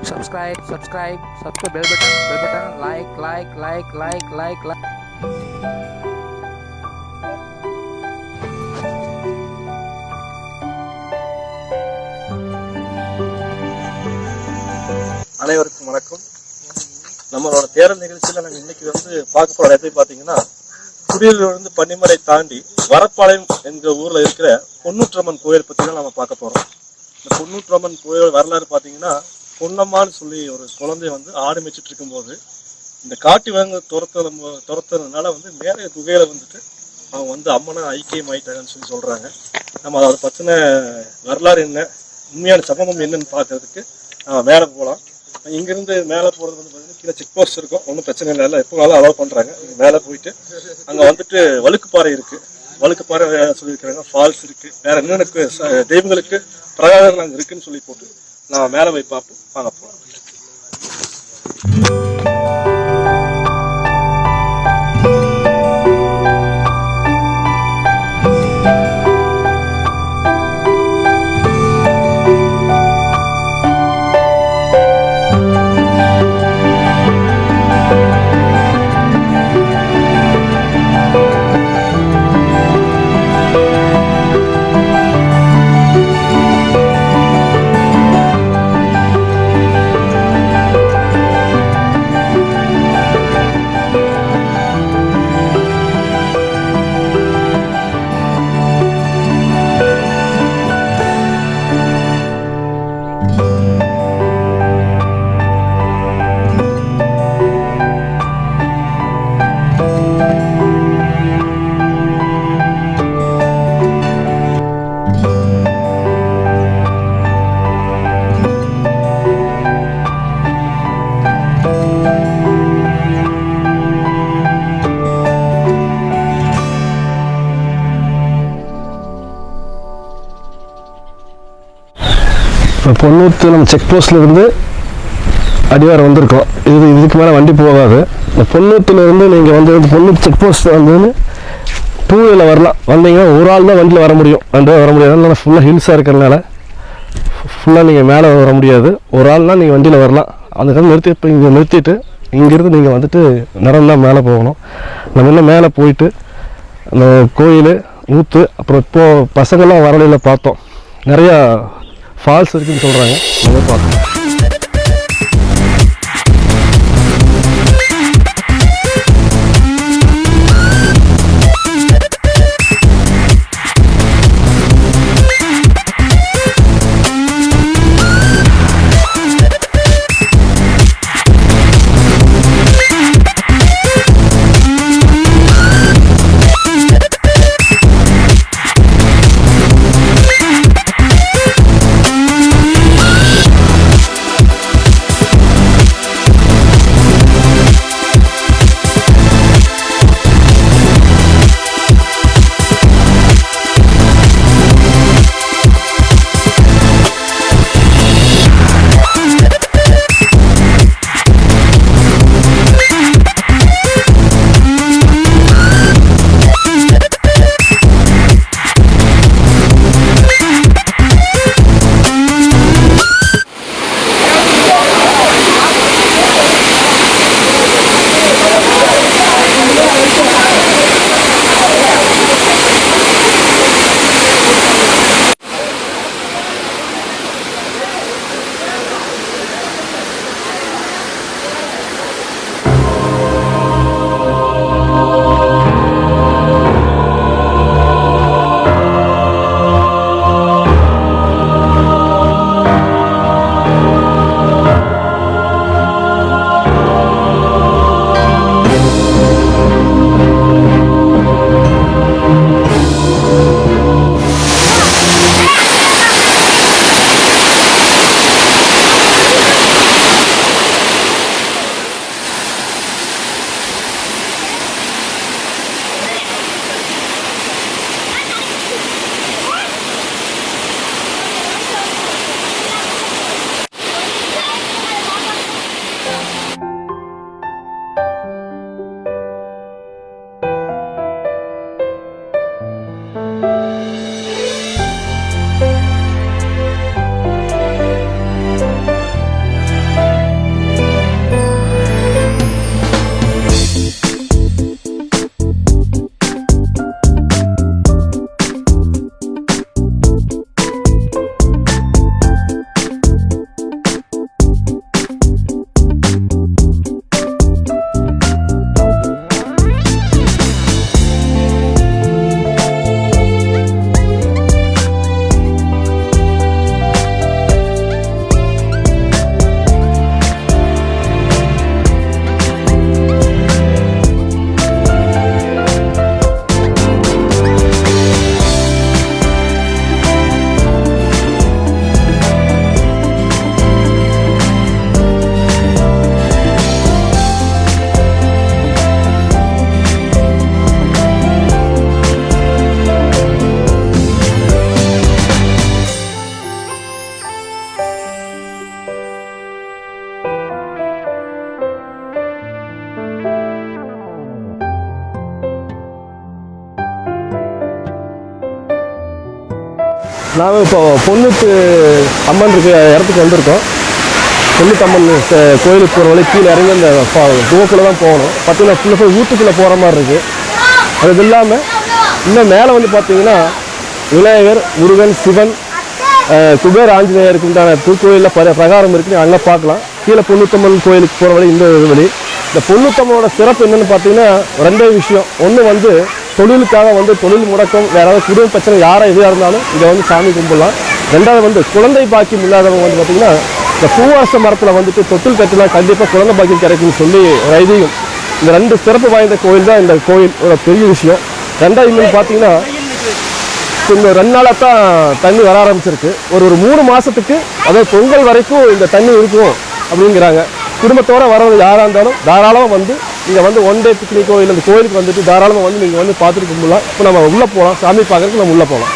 subscribe bell button, like. அனைவருக்கும் வணக்கம். நம்மளோட தேர்தல் நிகழ்ச்சியில நாங்கள் இன்னைக்கு பார்க்க போற இடத்தை பார்த்தீங்கன்னா, குடியிலிருந்து பன்னிமலை தாண்டி வரப்பாளையம் என்ற ஊர்ல இருக்கிற பொன்னூற்றம்மன் கோயில் பத்தி தான் நம்ம பார்க்க போறோம். இந்த பொன்னூற்றம்மன் கோயில் வரலாறு பார்த்தீங்கன்னா, பொன்னம்மான்னு சொல்லி ஒரு குழந்தை ஆடு மேய்ச்சிட்டு இருக்கும்போது இந்த காட்டு வாங்க துரத்துறதுனால மேலே குகையில அவங்க அம்மனை ஐக்கியம் ஆயிட்டாங்கன்னு சொல்லி சொல்றாங்க. நம்ம அதை பத்தின வரலாறு என்ன, உண்மையான சம்பவம் என்னன்னு பார்க்கறதுக்கு நம்ம மேலே போகலாம். இங்கிருந்து மேலே போகிறது பார்த்தீங்கன்னா கீழே செக் போஸ்ட் இருக்கும், ஒன்றும் பிரச்சனை இல்லை, எப்போ வேணாலும் அலோவ் பண்ணுறாங்க. மேலே போயிட்டு அங்கே வழுக்குப்பாறை இருக்குது, வழுக்குப்பாறை சொல்லியிருக்கிறாங்க, ஃபால்ஸ் இருக்குது, வேற என்னென்ன தெய்வங்களுக்கு பிரகாரங்கள் அங்கே இருக்குன்னு சொல்லி போட்டு நம்ம மேலே போய் பார்ப்போம். வாங்க போகலாம். இப்போ பொன்னூற்று நம்ம செக் போஸ்ட்லேருந்து அடிவாரம் வந்திருக்கோம். இதுக்கு மேலே வண்டி போகாது. இந்த பொன்னூற்றுலேருந்து நீங்கள் பொன்னூற்று செக் போஸ்ட் டூ வீலரில் வரலாம். வந்தீங்கன்னா ஒரு ஆள் தான் வண்டியில் வர முடியும், 2 பேர் வர முடியாது. அதனால் ஃபுல்லாக ஹில்ஸாக இருக்கிறதுனால ஃபுல்லாக நீங்கள் மேலே வர முடியாது. ஒரு ஆள்னால் நீங்கள் வண்டியில் வரலாம். அதுக்காக இப்போ இங்கே நிறுத்திட்டு இங்கேருந்து நீங்கள் நிறம் தான் மேலே போகணும். நம்ம இன்னும் மேலே போயிட்டு அந்த கோயில் ஊற்று, அப்புறம் இப்போது பசங்கள்லாம் வரலையில் பார்த்தோம், நிறையா ஃபால்ஸ் இருக்குன்னு சொல்கிறாங்க, அதை பார்க்கணும். நாங்கள் இப்போ பொண்ணுத்து அம்மன் இருக்க இடத்துக்கு வந்திருக்கோம். பொண்ணுத்து அம்மன் கோயிலுக்கு போகிற வழி கீழே இறங்கி அந்த குகைக்குள்ளே தான் போகணும். பார்த்தீங்கன்னா ஃபுல்லாக வீட்டுக்குள்ளே போகிற மாதிரி இருக்குது. அது இல்லாமல் இன்னும் மேலே வந்து பார்த்தீங்கன்னா விநாயகர், முருகன், சிவன், குபேர், ஆஞ்சநேயருக்கு உண்டான திருக்கோயிலில் பிரகாரம் இருக்குது. அங்கே பார்க்கலாம். கீழே பொண்ணுத்தம்மன் கோயிலுக்கு போகிற வழி இந்த வழி. இந்த பொண்ணுத்தம்மனோட சிறப்பு என்னென்னு பார்த்தீங்கன்னா ரெண்டே விஷயம். ஒன்று வந்து தொழிலுக்காக வந்து தொழில் முடக்கம், வேற ஏதாவது குடும்ப பிரச்சனை யாராக எதுவாக இருந்தாலும் இங்கே வந்து சாமி கும்பிடலாம். ரெண்டாவது வந்து குழந்தை பாக்கியம் இல்லாதவங்க வந்து பார்த்திங்கன்னா இந்த பூவாச மரத்தில் வந்துட்டு தொட்டில் கட்டலாம், கண்டிப்பாக குழந்தை பாக்கியம் கிடைக்கும்னு சொல்லி ஐதீகம். இந்த ரெண்டு சிறப்பு வாய்ந்த கோயில் தான் இந்த கோயில் ஒரு பெரிய விஷயம். ரெண்டாவது இன்னும் பார்த்தீங்கன்னா இந்த 2 நாளாக தான் தண்ணி வர ஆரம்பிச்சிருக்கு. ஒரு 3 மாதத்துக்கு அதாவது பொங்கல் வரைக்கும் இந்த தண்ணி இருக்கும் அப்படிங்கிறாங்க. குடும்பத்தோடு வரவங்க யாராக இருந்தாலும் தாராளமாக வந்து இங்கே வந்து 1 டே பிக்னிக்கோ இல்லை இந்த கோயிலுக்கு வந்துட்டு தாராளமாக வந்து நீங்கள் வந்து பார்த்துட்டு கும்பிடலாம். இப்போ நம்ம உள்ளே போகலாம், சாமி பார்க்குறதுக்கு நம்ம உள்ளே போகலாம்.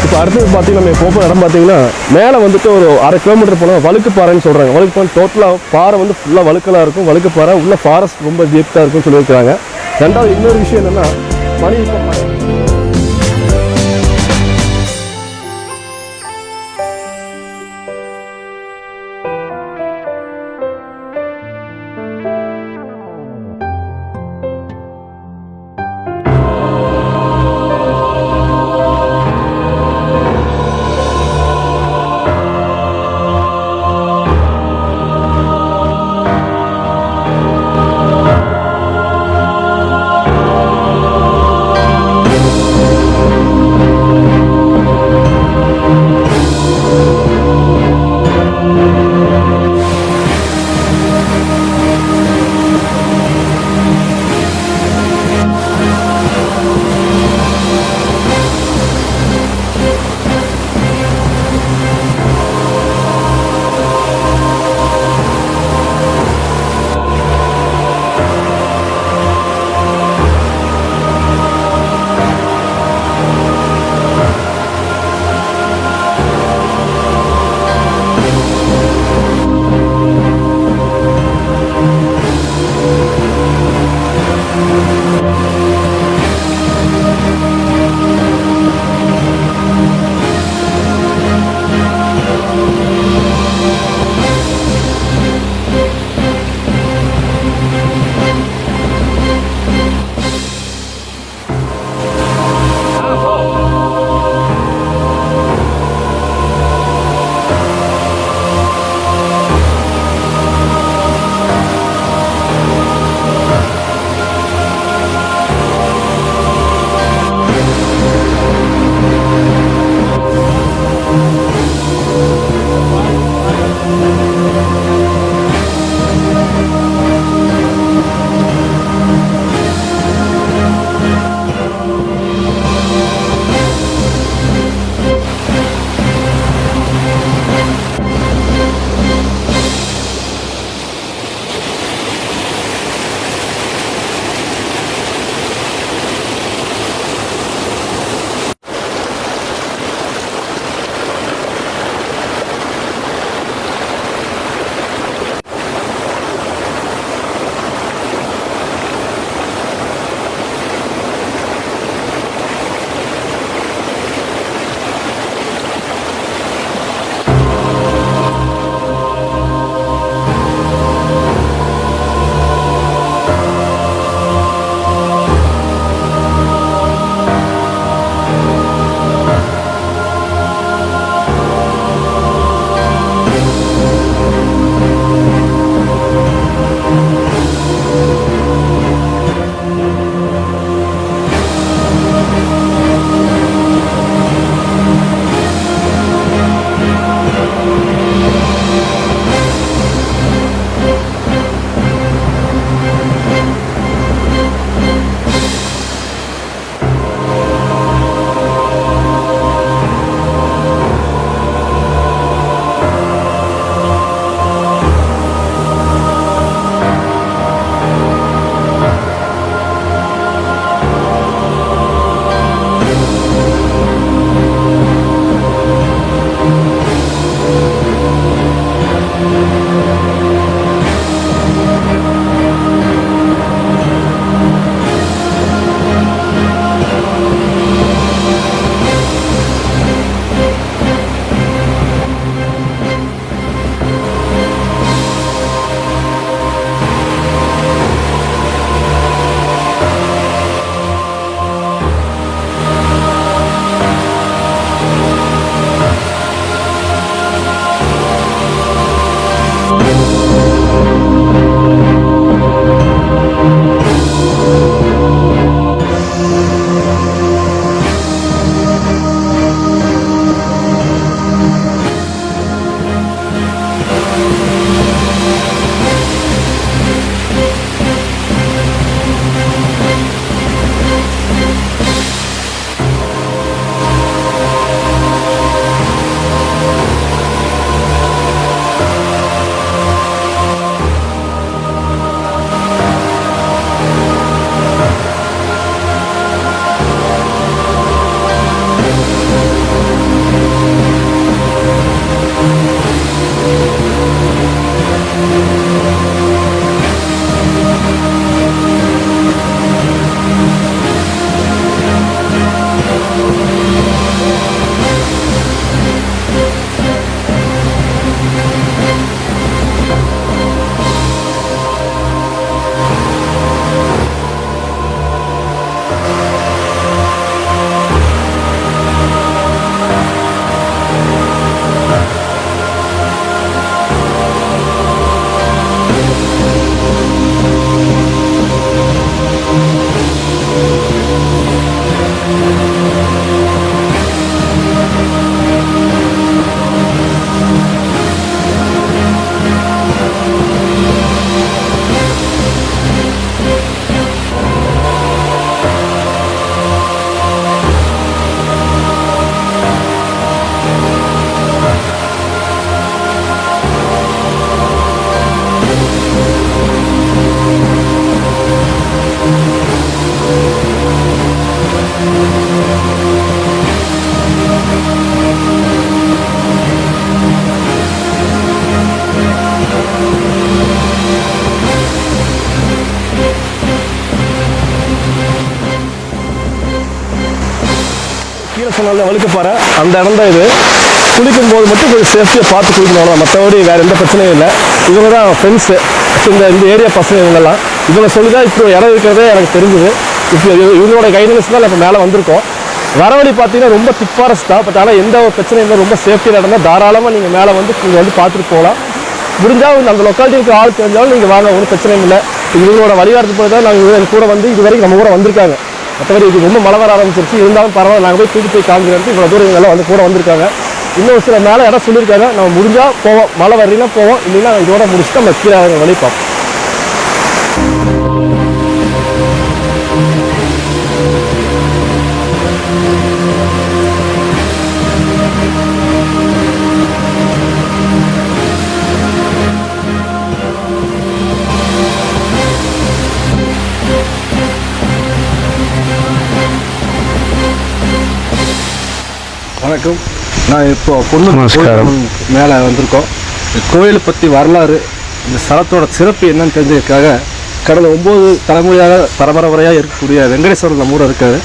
இப்போ அடுத்தது பார்த்தீங்கன்னா நம்ம போகிற இடம் பார்த்தீங்கன்னா மேலே வந்துட்டு ஒரு 1/2 கிலோமீட்டர் போனால் வழுக்குப்பாறைன்னு சொல்கிறாங்க. வழுக்குப்பாறை டோட்டலாக பாறை வந்து ஃபுல்லாக வழுக்கலாக இருக்கும். வழுக்குப்பாறை உள்ள ஃபாரஸ்ட் ரொம்ப டீப்டாக இருக்கும்னு சொல்லியிருக்காங்க. ரெண்டாவது இன்னொரு விஷயம் என்னென்னா மணி கீழே சொன்னால வழுக்கப்பாறை அந்த இடம் தான் இது. குளிக்கும் போது மட்டும் கொஞ்சம் சேஃப்டியாக பார்த்து குளிக்கணும், மற்றபடி வேறு எந்த பிரச்சனையும் இல்லை. இவங்க தான் ஃப்ரெண்ட்ஸு, இந்த ஏரியா பசங்க இவங்கெல்லாம். இவங்க சொல்லி தான் இப்போ இடம் இருக்கிறதே எனக்கு தெரிஞ்சுது. இப்போ இவங்களோட கைடன்ஸ் தான் இப்போ மேலே வந்திருக்கோம். வர வழி பார்த்தீங்கன்னா ரொம்ப திக் ஃபாரஸ்ட் தான். பட் ஆனால் எந்த ஒரு பிரச்சனையும் இல்லை, ரொம்ப சேஃப்டியாக நடந்தால் தாராளமாக நீங்கள் மேலே வந்து நீங்கள் வந்து பார்த்துட்டு போகலாம். முடிஞ்சால் அந்த லொக்காலிட்டிக்கு ஆள் தெரிஞ்சாலும் நீங்கள் வாங்க, ஒன்றும் பிரச்சனையும் இல்லை. இவங்களோட வழிகாட்டு போய் தான் நாங்கள் கூட வந்து இது வரைக்கும் நம்ம கூட வந்திருக்காங்க. மற்றபடி இது ரொம்ப மழை வர ஆரம்பிச்சிருச்சு, இருந்தாலும் பரவாயில்ல, நாங்கள் போய் தூக்கி போய் காமிக்கிறதுக்கு இவ்வளோ தூரம் இவங்கெல்லாம் வந்து கூட வந்திருக்காங்க. இன்னும் சில மேலே இடம் சொல்லியிருக்காங்க, நம்ம முடிஞ்சால் போவோம், மழை வரலைன்னா போவோம், இல்லைன்னா இதோட முடிச்சுட்டு நம்ம கீழே வழி பார்ப்போம். வணக்கம். நான் இப்போ நமஸ்காரம். மேலே வந்திருக்கோம். இந்த கோயிலை பற்றி வரலாறு, இந்த ஸ்தலத்தோட சிறப்பு என்னன்னு தெரிஞ்சதுக்காக கடந்த 9 தலைமுறையாக பரம்பரையாக இருக்கக்கூடிய வெங்கடேஸ்வரர் நம்ம ஊரில் இருக்காரு.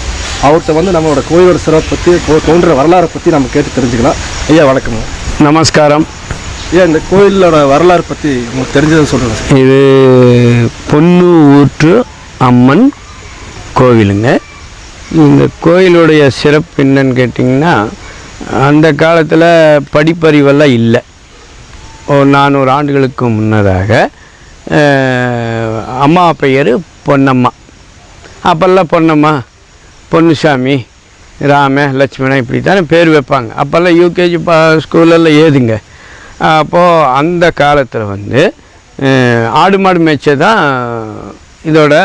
அவர்கிட்ட வந்து நம்மளோட கோயிலோட சிறப்பு பற்றி தோன்ற வரலாறை பற்றி நம்ம கேட்டு தெரிஞ்சுக்கலாம். ஐயா வணக்கங்க. நமஸ்காரம். ஐயா, இந்த கோயிலோட வரலாறு பற்றி உங்களுக்கு தெரிஞ்சதை சொல்லுங்கள். இது பொன்னு ஊற்று அம்மன் கோவிலுங்க. இந்த கோயிலுடைய சிறப்பு என்னன்னு கேட்டிங்கன்னா, அந்த காலத்தில் படிப்பறிவெல்லாம் இல்லை. ஒரு 400 ஆண்டுகளுக்கு முன்னதாக அம்மா பெயர் பொன்னம்மா. அப்போல்லாம் பொன்னம்மா, பொன்னுசாமி, ராம, லட்சுமணன் இப்படி தானே பேர் வைப்பாங்க. அப்போல்லாம் யூகேஜி ஸ்கூலெல்லாம் ஏதுங்க. அப்போது அந்த காலத்தில் வந்து ஆடு மாடு மேய்ச்ச தான் இதோட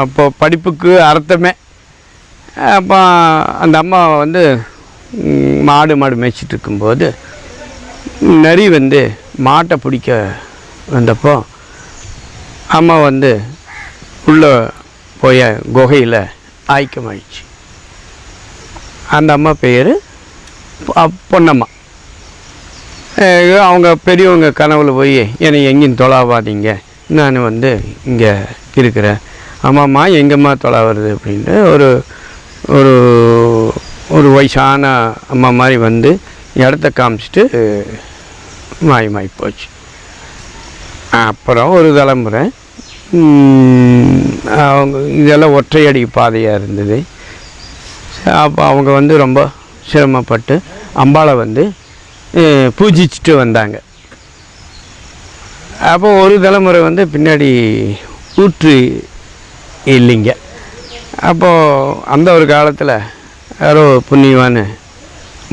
அப்போது படிப்புக்கு அர்த்தமே. அப்போ அந்த அம்மா வந்து மாடு மேய்ச்சிட்டு இருக்கும்போது நரி வந்து மாட்டை பிடிக்க வந்தப்போ அம்மா வந்து உள்ளே போய் குகையில் ஆயிக்கமாயிடுச்சு. அந்த அம்மா பேர் பொன்னம்மா. அவங்க பெரியவங்க கனவுல போய் என்னை எங்கேயும் தொலாவாதீங்க, நான் வந்து இங்கே இருக்கிறேன். அம்மாம்மா எங்கம்மா தொலை வருது அப்படின்ட்டு ஒரு ஒரு வயசான அம்மா மாதிரி வந்து இடத்த காமிச்சிட்டு மாயமாயி போச்சு. அப்புறம் ஒரு தலைமுறை அவங்க இதெல்லாம் ஒற்றையடி பாதையாக இருந்தது. அப்போ அவங்க வந்து ரொம்ப சிரமப்பட்டு அம்பாளை வந்து பூஜிச்சுட்டு வந்தாங்க. அப்போ ஒரு தலைமுறை வந்து பின்னாடி ஊற்று இல்லைங்க. அப்போது அந்த ஒரு காலத்தில் யாரோ புண்ணியமான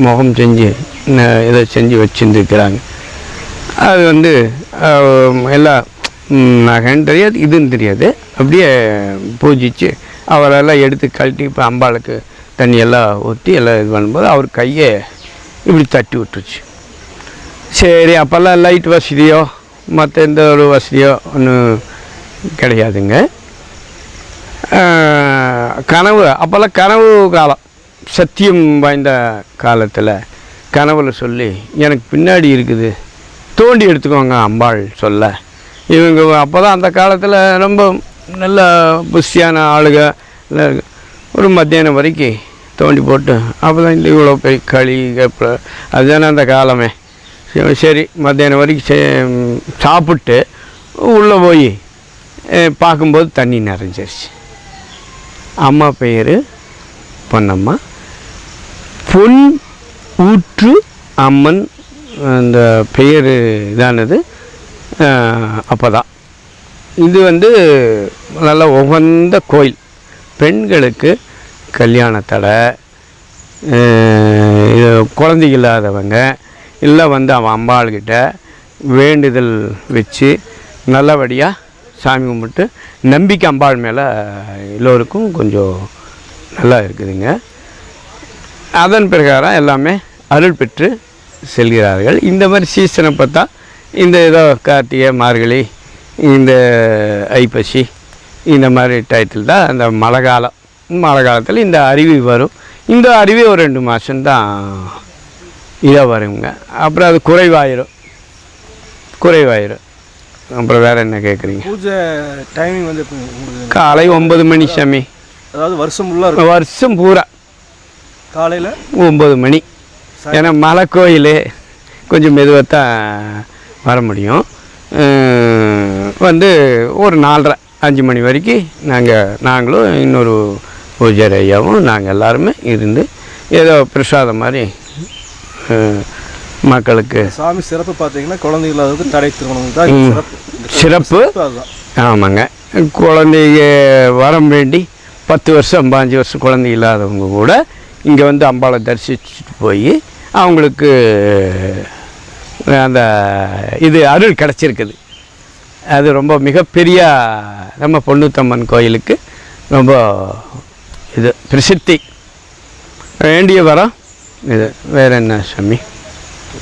முகம் செஞ்சு இதை செஞ்சு வச்சுருந்துருக்கிறாங்க. அது வந்து எல்லாம் நகைன்னு தெரியாது, இதுன்னு தெரியாது. அப்படியே பூஜிச்சு அவரெல்லாம் எடுத்து கழட்டி இப்போ அம்பாளுக்கு தண்ணியெல்லாம் ஊற்றி எல்லாம் இது பண்ணும்போது அவர் கையை இப்படி தட்டி விட்டுருச்சு. சரி, அப்போல்லாம் லைட் வசதியோ மற்ற எந்த ஒரு வசதியோ ஒன்றும் கிடையாதுங்க. கனவு அப்போல்லாம் கனவு காலம், சத்தியம் வாய்ந்த காலத்தில் கனவுல சொல்லி எனக்கு பின்னாடி இருக்குது தோண்டி எடுத்துக்கோங்க அம்பாள் சொல்ல. இவங்க அப்போ தான் அந்த காலத்தில் ரொம்ப நல்ல புஷ்டியான ஆளுக ஒரு மத்தியானம் வரைக்கும் தோண்டி போட்டு அப்போ தான் இந்த இவ்வளோ பெரிய களி அதுதானே அந்த காலமே. சரி, மத்தியானம் வரைக்கும் சாப்பிட்டு உள்ளே போய் பார்க்கும்போது தண்ணி நிறைஞ்சிருச்சு. அம்மா பெயர் பொன்னம்மா, பொன் ஊற்று அம்மன் அந்த பெயர் இதானது. அப்போ தான் இது வந்து நல்ல உகந்த கோயில். பெண்களுக்கு கல்யாண தடை, குழந்தைகள் இல்லாதவங்க இல்லை வந்து அவன் அம்பாள்கிட்ட வேண்டுதல் வச்சு நல்லபடியாக சாமி கும்பிட்டு நம்பிக்கை அம்பாள் மேலே எல்லோருக்கும் கொஞ்சம் நல்லா இருக்குதுங்க. அதன் பிரகாரம் எல்லாமே அருள் பெற்று செல்கிறார்கள். இந்த மாதிரி சீசனை பார்த்தா இந்த ஏதோ கார்த்திகை, மார்கழி, இந்த ஐப்பசி இந்த மாதிரி டயத்தில் தான் அந்த மழை காலத்தில் இந்த அருவி வரும். இந்த அருவி ஒரு 2 மாதம்தான் இதாக வருங்க. அப்புறம் அது குறைவாயிரும். அப்புறம் வேறு என்ன கேட்குறீங்க? பூஜை டைமிங் வந்து காலை 9 மணி சாமி. அதாவது வருஷம் ஃபுல்லாக வருஷம் பூரா காலையில் 9 மணி. ஏன்னா மலை கோயில் கொஞ்சம் மெதுவாக தான் வர முடியும். வந்து ஒரு 4:30 5 மணி வரைக்கும் நாங்களும் இன்னொரு பூஜாரி ஐயாவும் நாங்கள் எல்லாருமே இருந்து ஏதோ பிரசாதம் மாதிரி மக்களுக்கு. சாமி சிறப்பு பார்த்தீங்கன்னா குழந்தை இல்லாததுக்கு தடை திருமணம் தான் சிறப்பு. ஆமாங்க, குழந்தைங்க வரம் வேண்டி 10 வருஷம் 5 வருஷம் குழந்தை இல்லாதவங்க கூட இங்கே வந்து அம்பாளை தரிசிச்சுட்டு போய் அவங்களுக்கு அந்த இது அருள் கிடச்சிருக்குது. அது ரொம்ப மிகப்பெரிய நம்ம பொன்னுத்தம்மன் கோயிலுக்கு ரொம்ப இது பிரசித்தி வேண்டிய வரம் இது. வேறு என்ன சாமி?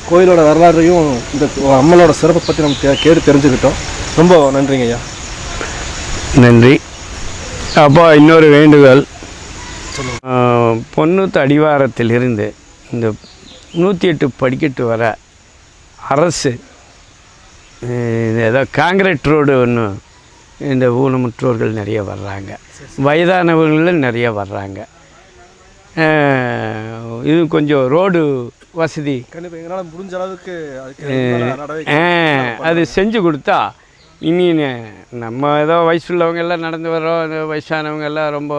கோயிலோட வரலாறையும் இந்த அம்மனோட சிறப்பை பற்றி நம்ம கேட்டு தெரிஞ்சுக்கிட்டோம். ரொம்ப நன்றிங்க ஐயா. நன்றி. அப்போ இன்னொரு வேண்டுகோள், பொன்னூத்து அடிவாரத்திலிருந்து இந்த 108 படிக்கட்டு வர அரசு ஏதோ காங்கிரீட் ரோடு ஒன்று, இந்த ஊனமுற்றோர்கள் நிறைய வர்றாங்க, வயதானவர்கள் நிறைய வர்றாங்க. இது கொஞ்சம் ரோடு வசதி கண்டிப்பாக எங்களால் முடிஞ்ச அளவுக்கு அது செஞ்சு கொடுத்தா இனி நம்ம ஏதோ வயசுள்ளவங்க எல்லாம் நடந்து வரோம், வயசானவங்க எல்லாம் ரொம்ப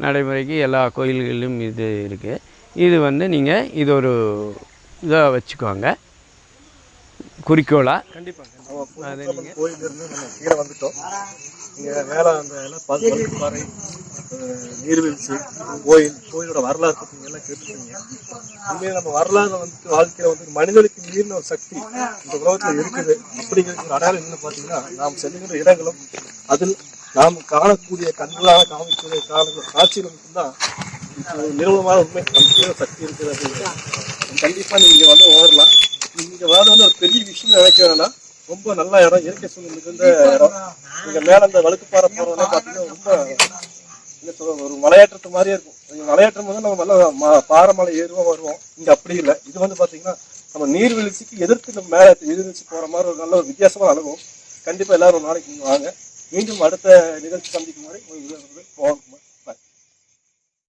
நடைமுறைக்கு எல்லா கோயில்களிலும் இது இருக்குது. இது வந்து நீங்கள் இது ஒரு இதாக வச்சுக்கோங்க குறிக்கோளாக. கண்டிப்பாக அது நீங்கள் கோயிலிருந்து நம்ம கீழே வந்துட்டோம். இங்கே மேலே அந்த எல்லாம் பாறை, நீர்வீழ்ச்சி, கோயிலோட வரலாறு பற்றி எல்லாம் கேட்டுருக்கீங்க. உண்மையாக நம்ம வரலாறு வந்துட்டு வாழ்க்கையில் வந்து மனிதனுக்கு மீறின ஒரு சக்தி இந்த உலகத்தில் இருக்குது. அப்படிங்கிறது ஒரு அடையாளம் என்னன்னு பார்த்தீங்கன்னா, நாம் செல்லுகின்ற இடங்களும் அதில் நாம் காணக்கூடிய கண்களாக காமிக்கக்கூடிய காட்சியில் மட்டும்தான் நிறுவனமான உண்மை நமக்கு சக்தி இருக்குது அப்படிங்கிறது கண்டிப்பாக நீங்கள் வந்து ஓடலாம். இங்கே வந்து ஒரு பெரிய விஷயம் நினைக்க வேணாம். ரொம்ப நல்ல இடம், இயற்கை சூழ்நிலை இருந்த இடம். இங்கே மேலே அந்த வழுக்குப்பாறை போகிறவங்க பார்த்தீங்கன்னா ரொம்ப என்ன சொல்ல ஒரு மலையேற்றத்து மாதிரியே இருக்கும். நீங்கள் மலையேற்றம் போது நம்ம நல்லா பாறை மலை ஏறுவோம் வருவோம். இங்கே அப்படி இல்லை. இது வந்து பார்த்தீங்கன்னா நம்ம நீர்வீழ்ச்சிக்கு எதிர்த்து நம்ம மேலே எதிர்வீழ்ச்சி போகிற மாதிரி ஒரு நல்ல ஒரு வித்தியாசமான அனுபவம். கண்டிப்பாக எல்லாரும் ஒரு நாளைக்கு நீங்கள் வாங்க. மீண்டும் அடுத்த நிகழ்ச்சி சந்திக்கும் மாதிரி போகணும்.